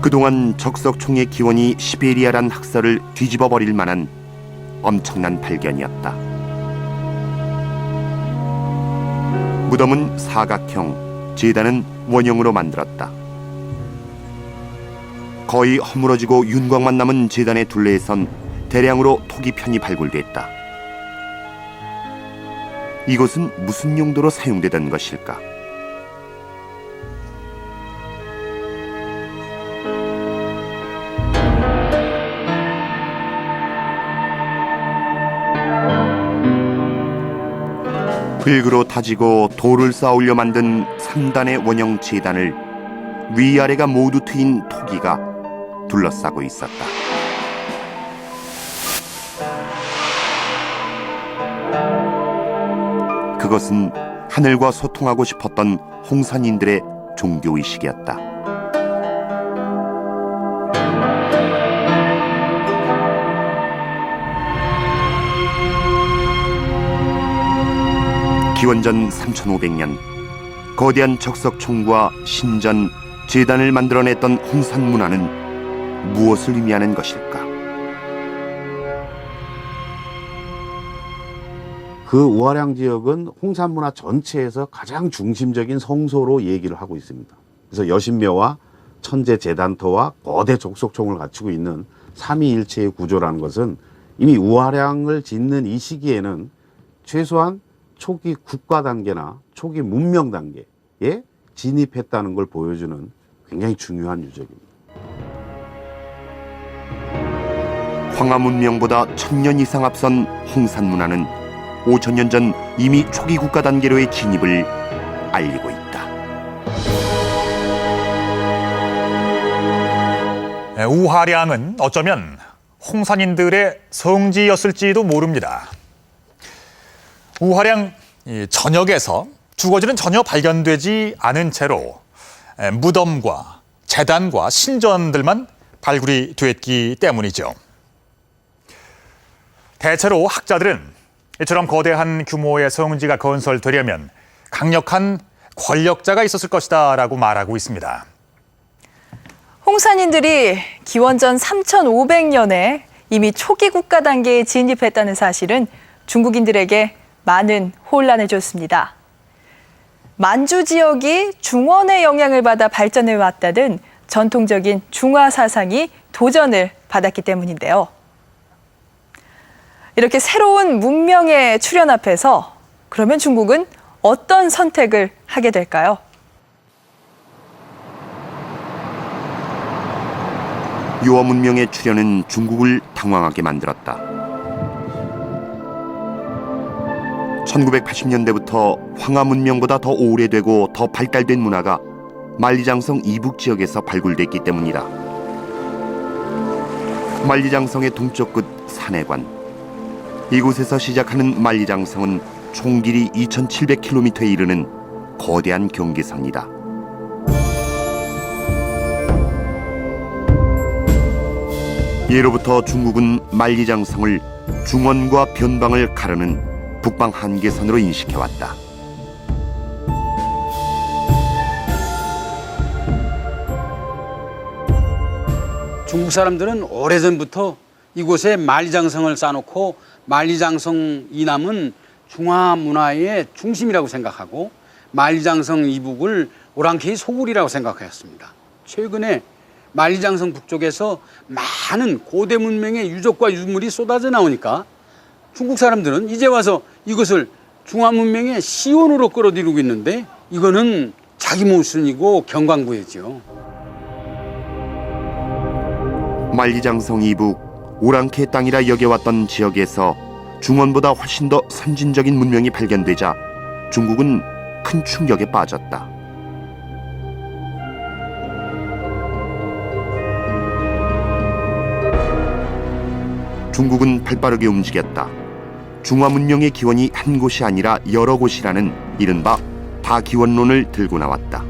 그동안 적석총의 기원이 시베리아란 학설을 뒤집어 버릴 만한 엄청난 발견이었다. 무덤은 사각형, 제단은 원형으로 만들었다. 거의 허물어지고 윤곽만 남은 제단의 둘레에선 대량으로 토기 편이 발굴됐다. 이것은 무슨 용도로 사용되던 것일까? 흙으로 다지고 돌을 쌓아올려 만든 3단의 원형 제단을 위아래가 모두 트인 토기가 둘러싸고 있었다. 그것은 하늘과 소통하고 싶었던 홍산인들의 종교의식이었다. 기원전 3500년 거대한 적석총과 신전, 제단을 만들어냈던 홍산 문화는 무엇을 의미하는 것일까? 그 우화량 지역은 홍산 문화 전체에서 가장 중심적인 성소로 얘기를 하고 있습니다. 그래서 여신묘와 천재 제단터와 거대 적석총을 갖추고 있는 삼위일체의 구조라는 것은 이미 우화량을 짓는 이 시기에는 최소한 초기 국가 단계나 초기 문명 단계에 진입했다는 걸 보여주는 굉장히 중요한 유적입니다. 황하 문명보다 1000년 이상 앞선 홍산 문화는 5000년 전 이미 초기 국가 단계로의 진입을 알리고 있다. 우화량은 어쩌면 홍산인들의 성지였을지도 모릅니다. 우화량 전역에서 주거지는 전혀 발견되지 않은 채로 무덤과 제단과 신전들만 발굴이 됐기 때문이죠. 대체로 학자들은 이처럼 거대한 규모의 성지가 건설되려면 강력한 권력자가 있었을 것이다 라고 말하고 있습니다. 홍산인들이 기원전 3500년에 이미 초기 국가 단계에 진입했다는 사실은 중국인들에게 많은 혼란을 줬습니다. 만주 지역이 중원의 영향을 받아 발전해 왔다는 전통적인 중화 사상이 도전을 받았기 때문인데요. 이렇게 새로운 문명의 출현 앞에서 그러면 중국은 어떤 선택을 하게 될까요? 유어 문명의 출현은 중국을 당황하게 만들었다. 1980년대부터 황하 문명보다 더 오래되고 더 발달된 문화가 만리장성 이북 지역에서 발굴됐기 때문이다. 만리장성의 동쪽 끝 산해관, 이곳에서 시작하는 만리장성은 총 길이 2700km에 이르는 거대한 경계선이다. 예로부터 중국은 만리장성을 중원과 변방을 가르는 북방 한계선으로 인식해왔다. 중국 사람들은 오래전부터 이곳에 만리장성을 쌓아놓고 만리장성 이남은 중화 문화의 중심이라고 생각하고 만리장성 이북을 오랑캐의 소굴이라고 생각하였습니다. 최근에 만리장성 북쪽에서 많은 고대 문명의 유적과 유물이 쏟아져 나오니까 중국 사람들은 이제 와서 이것을 중화 문명의 시온으로 끌어들이고 있는데 이거는 자기 모순이고 경광부회죠. 만리장성 이북, 오랑캐 땅이라 여겨왔던 지역에서 중원보다 훨씬 더 선진적인 문명이 발견되자 중국은 큰 충격에 빠졌다. 중국은 발빠르게 움직였다. 중화 문명의 기원이 한 곳이 아니라 여러 곳이라는 이른바 다기원론을 들고 나왔다.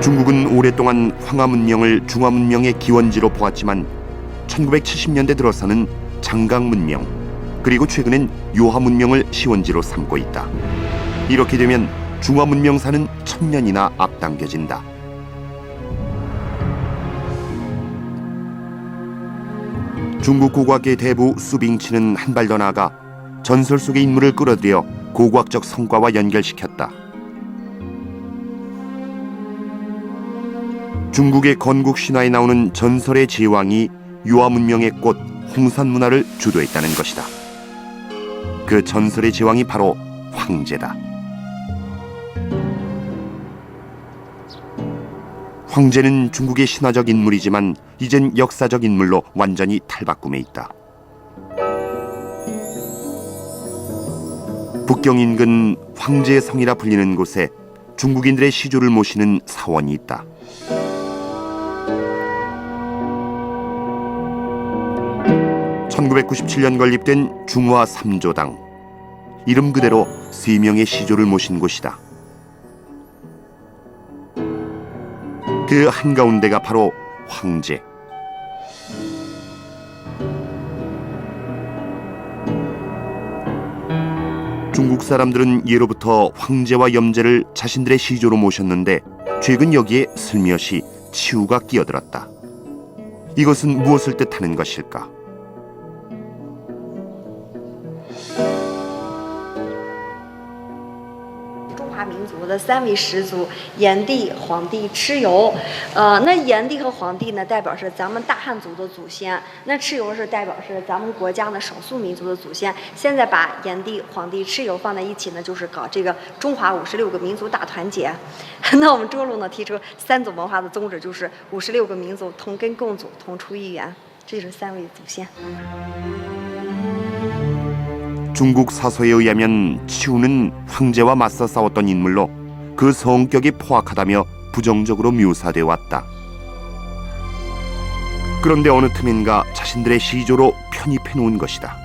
중국은 오랫동안 황하 문명을 중화 문명의 기원지로 보았지만 1970년대 들어서는 장강 문명, 그리고 최근엔 요하 문명을 시원지로 삼고 있다. 이렇게 되면 중화 문명사는 1000년이나 앞당겨진다. 중국 고고학계 대부 수빙치는 한 발 더 나아가 전설 속의 인물을 끌어들여 고고학적 성과와 연결시켰다. 중국의 건국 신화에 나오는 전설의 제왕이 요하 문명의 꽃 홍산 문화를 주도했다는 것이다. 그 전설의 제왕이 바로 황제다. 황제는 중국의 신화적 인물이지만 이젠 역사적 인물로 완전히 탈바꿈해 있다. 북경 인근 황제의 성이라 불리는 곳에 중국인들의 시조를 모시는 사원이 있다. (1997년) 건립된 중화 3조당. 이름 그대로 3명의 시조를 모신 곳이다. 그 한가운데가 바로 황제. 중국 사람들은 예로부터 황제와 염제를 자신들의 시조로 모셨는데 최근 여기에 슬며시 치우가 끼어들었다. 이것은 무엇을 뜻하는 것일까? 民族的3位始祖炎帝、黄帝、蚩尤，那炎帝和黄帝呢，代表是咱们大汉族的祖先；那蚩尤是代表是咱们国家的少数民族的祖先。现在把炎帝、黄帝、蚩尤放在一起呢，就是搞这个中华56个民族大团结。那我们涿鹿呢提出3种文化的宗旨，就是56个民族同根共祖、同出一源，这就是3位祖先。 중국 사서에 의하면 치우는 황제와 맞서 싸웠던 인물로 그 성격이 포악하다며 부정적으로 묘사되어 왔다. 그런데 어느 틈인가 자신들의 시조로 편입해 놓은 것이다.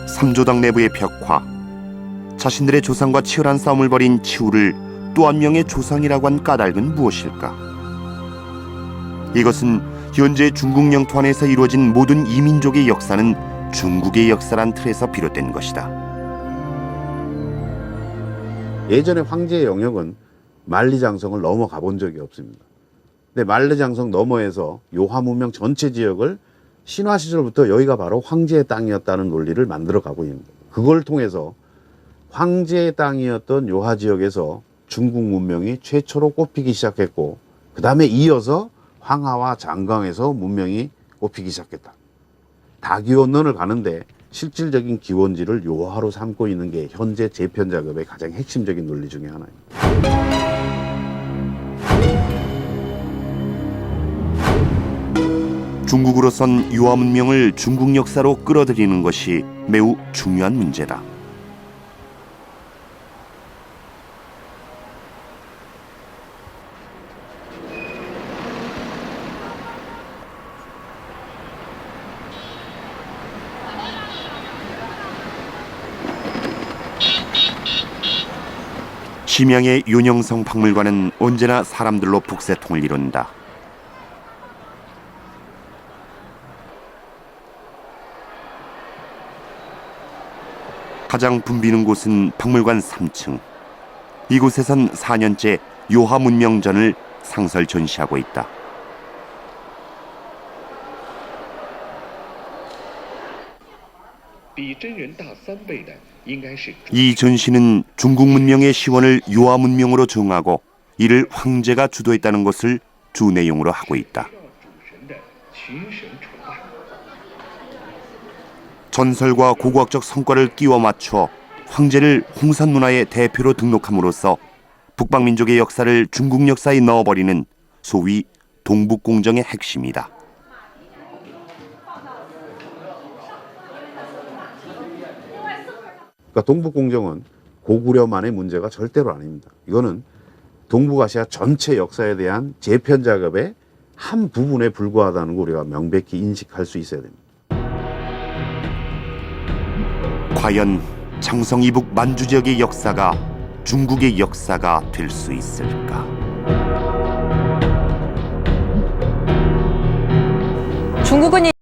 3조당 내부의 벽화. 자신들의 조상과 치열한 싸움을 벌인 치우를 또 한 명의 조상이라고 한 까닭은 무엇일까? 이것은 현재 중국 영토 안에서 이루어진 모든 이민족의 역사는 중국의 역사란 틀에서 비롯된 것이다. 예전에 황제의 영역은 만리장성을 넘어가 본 적이 없습니다. 근데 만리장성 너머에서 요하 문명 전체 지역을 신화 시절부터 여기가 바로 황제의 땅이었다는 논리를 만들어 가고 있는 거예요. 그걸 통해서 황제의 땅이었던 요하 지역에서 중국 문명이 최초로 꼽히기 시작했고, 그 다음에 이어서 황하와 장강에서 문명이 꼽히기 시작했다. 다기원론을 가는데 실질적인 기원지를 요하로 삼고 있는 게 현재 재편 작업의 가장 핵심적인 논리 중에 하나입니다. 중국으로선 요하 문명을 중국 역사로 끌어들이는 것이 매우 중요한 문제다. 심양의 윤영성 박물관은 언제나 사람들로 북새통을 이룬다. 가장 붐비는 곳은 박물관 3층. 이곳에선 4년째 요하 문명전을 상설 전시하고 있다. 이 전시는 중국 문명의 시원을 요하 문명으로 정하고 이를 황제가 주도했다는 것을 주 내용으로 하고 있다. 전설과 고고학적 성과를 끼워 맞춰 황제를 홍산 문화의 대표로 등록함으로써 북방민족의 역사를 중국 역사에 넣어버리는 소위 동북공정의 핵심이다. 그러니까 동북공정은 고구려만의 문제가 절대로 아닙니다. 이거는 동북아시아 전체 역사에 대한 재편 작업의 한 부분에 불과하다는 거 우리가 명백히 인식할 수 있어야 됩니다. 과연 장성 이북 만주 지역의 역사가 중국의 역사가 될 수 있을까? 중국은